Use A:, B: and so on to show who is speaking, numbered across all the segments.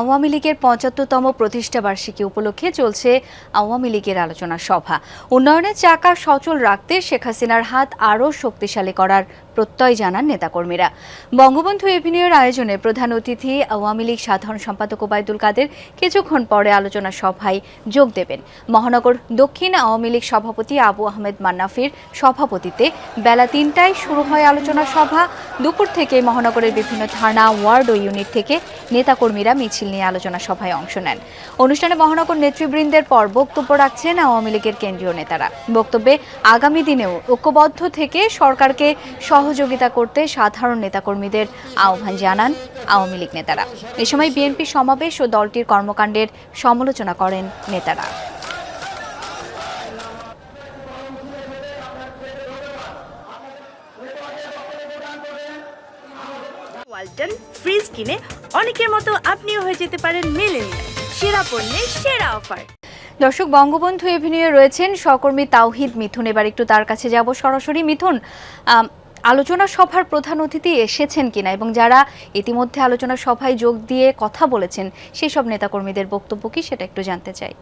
A: আওয়ামী লীগের ৭৫তম প্রতিষ্ঠাবার্ষিকী উপলক্ষে চলছে আওয়ামী লীগের আলোচনা সভা। উন্নয়নের চাকা সচল রাখতে শেখ হাসিনার হাত আরও শক্তিশালী করার প্রত্যয় জানান নেতাকর্মীরা। বঙ্গবন্ধু এভিনিউর আয়োজনে প্রধান অতিথি আওয়ামী লীগ সাধারণ সম্পাদক ওবায়দুল কাদের কিছুক্ষণ পরে আলোচনা সভায় যোগ দেবেন। মহানগর দক্ষিণ আওয়ামী লীগ সভাপতি আবু আহমেদ মান্নাফির সভাপতিত্বে বেলা ৩টায় শুরু হয় আলোচনা সভা। দুপুর থেকে মহানগরের বিভিন্ন থানা, ওয়ার্ড ও ইউনিট থেকে নেতাকর্মীরা মিছিল নিয়ে আলোচনা সভায় অংশ নেন। অনুষ্ঠানে মহানগর নেতৃবৃন্দের পর বক্তব্য রাখছেন আওয়ামী লীগের কেন্দ্রীয় নেতারা। বক্তব্যে আগামী দিনেও ঐক্যবদ্ধ থেকে সরকারকে সহযোগিতা করতে সাধারণ নেতাকর্মীদের আহ্বান জানান আওয়ামী লীগ নেতারা। এ সময় বিএনপি সমাবেশ ও দলটির কর্মকাণ্ডের সমালোচনা করেন নেতারা।
B: ওয়ালটন ফ্রিজ কিনে অনেকের মতো আপনিও হয়ে যেতে পারেন মিলেনিয়াল। সেরা পণ্যের সেরা অফার।
A: দর্শক, বঙ্গবন্ধু এভিনিউয়ে রয়েছেন সহকর্মী তাওহিদ মিথুন। এবার একটু তার কাছে যাব সরাসরি। মিথুন, আলোচনা সভার প্রধান অতিথি এসেছেন কিনা এবং যারা ইতিমধ্যে আলোচনা সভায় যোগ দিয়ে কথা বলেছেন সেই সব নেতাকর্মীদের বক্তব্য কি, সেটা একটু জানতে চাই।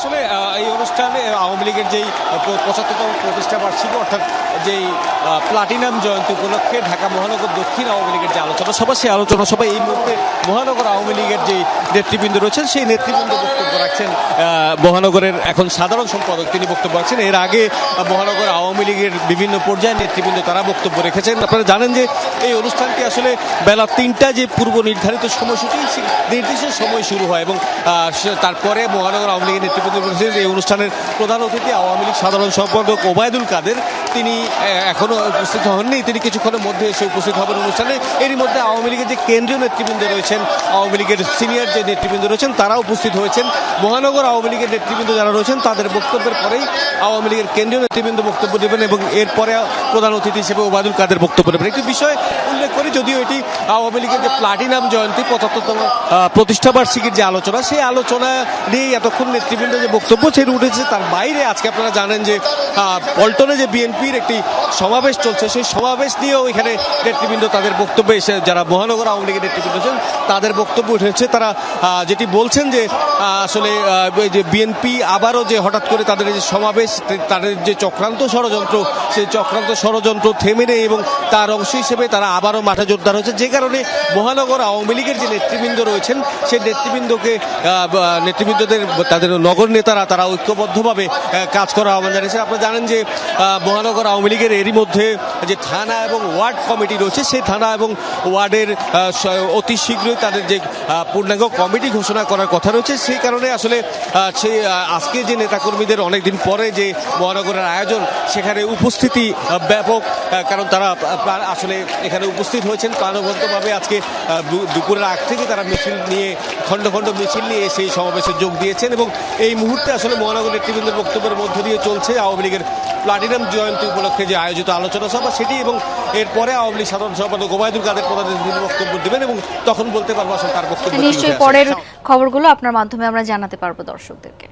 C: আসলে এই অনুষ্ঠানে আওয়ামী লীগের যেই ৭৫তম প্রতিষ্ঠা বার্ষিকী অর্থাৎ যেই প্লাটিনাম জয়ন্তী উপলক্ষে ঢাকা মহানগর দক্ষিণ আওয়ামী লীগের যে আলোচনা সভা, সেই আলোচনা সভায় এই মুহূর্তে মহানগর আওয়ামী লীগের যে নেতৃবৃন্দ রয়েছেন সেই নেতৃবৃন্দ বক্তব্য রাখছেন। মহানগরের এখন সাধারণ সম্পাদক তিনি বক্তব্য রাখছেন। এর আগে মহানগর আওয়ামী লীগের বিভিন্ন পর্যায়ের নেতৃবৃন্দ তারা বক্তব্য রেখেছেন। আপনারা জানেন যে এই অনুষ্ঠানটি আসলে বেলা ৩টা যে পূর্ব নির্ধারিত সময়সূচি, নির্দিষ্ট সময় শুরু হয় এবং তারপরে মহানগর আওয়ামী লীগের নেতৃবৃন্দ রয়েছেন। এই অনুষ্ঠানের প্রধান অতিথি আওয়ামী লীগ সাধারণ সম্পাদক ওবায়দুল কাদের, তিনি এখনো উপস্থিত হননি। তিনি কিছুক্ষণের মধ্যে এসে উপস্থিত হবেন অনুষ্ঠানে। এরই মধ্যে আওয়ামী লীগের যে কেন্দ্রীয় নেতৃবৃন্দ রয়েছেন, আওয়ামী লীগের সিনিয়র যে নেতৃবৃন্দ রয়েছেন তারা উপস্থিত হয়েছেন। মহানগর আওয়ামী লীগের নেতৃবৃন্দ যারা রয়েছেন তাদের বক্তব্যের পরেই আওয়ামী লীগের কেন্দ্রীয় নেতৃবৃন্দ বক্তব্য দেবেন এবং এরপরে প্রধান অতিথি হিসেবে ওবায়দুল কাদের বক্তব্য দেবেন। একটি বিষয় উল্লেখ করি, যদিও এটি আওয়ামী লীগের যে প্লাটিনাম জয়ন্তী ৭৫তম প্রতিষ্ঠাবার্ষিকীর যে আলোচনা, সেই আলোচনা নিয়ে এতক্ষণ নেতৃবৃন্দ যে বক্তব্য সেটি উঠেছে, তার বাইরে আজকে আপনারা জানেন যে পল্টনে যে বিএনপির একটি সমাবেশ চলছে, সেই সমাবেশ নিয়েও এখানে নেতৃবৃন্দ তাদের বক্তব্যে এসে যারা মহানগর আওয়ামী লীগের নেতৃবৃন্দ আছেন তাদের বক্তব্য উঠেছে। তারা যেটি বলছেন যে আসলে যে বিএনপি আবারও যে হঠাৎ করে তাদের যে সমাবেশ, তাদের যে চক্রান্ত ষড়যন্ত্র, সেই চক্রান্ত ষড়যন্ত্র থেমে নেই এবং তার অংশ হিসেবে তারা আবারও মাঠে জোরদার হয়েছে। যে কারণে মহানগর আওয়ামী লীগের যে নেতৃবৃন্দ রয়েছেন সেই নেতৃবৃন্দদের তাদের নগর নেতারা তারা ঐক্যবদ্ধভাবে কাজ করার আহ্বান জানিয়েছে। আপনারা জানেন যে মহানগর আওয়ামী লীগের এরই মধ্যে যে থানা এবং ওয়ার্ড কমিটি রয়েছে, সেই থানা এবং ওয়ার্ডের অতি শীঘ্রই তাদের যে পূর্ণাঙ্গ কমিটি ঘোষণা করার কথা রয়েছে। সেই কারণে আসলে সেই আজকে যে নেতাকর্মীদের অনেকদিন পরে যে মহানগরের আয়োজন, সেখানে উপস্থিতি ব্যাপক, কারণ তারা আসলে এখানে উপস্থিত হয়েছেন প্রাণবন্তভাবে। আজকে দুপুরের আগ থেকে তারা মিছিল নিয়ে, খণ্ড খণ্ড মিছিল নিয়ে সেই সমাবেশে যোগ দিয়েছেন এবং এই মুহূর্তে আসলে মহানগর নেতৃবৃন্দের বক্তব্যের মধ্য দিয়ে চলছে আওয়ামী লীগের প্লাটিনাম জয়ন্তী উপলক্ষে যে আয়োজিত আলোচনা সভা সেটি। এবং এরপরে আওয়ামী লীগ সাধারণ সম্পাদক ওবায়দুল কাদের প্রধান বক্তব্য দেবেন এবং তখন বলতে পারবো আসলে তার বক্তব্য।
A: নিশ্চয়ই পরের খবরগুলো আপনার মাধ্যমে আমরা জানাতে পারবো দর্শকদেরকে।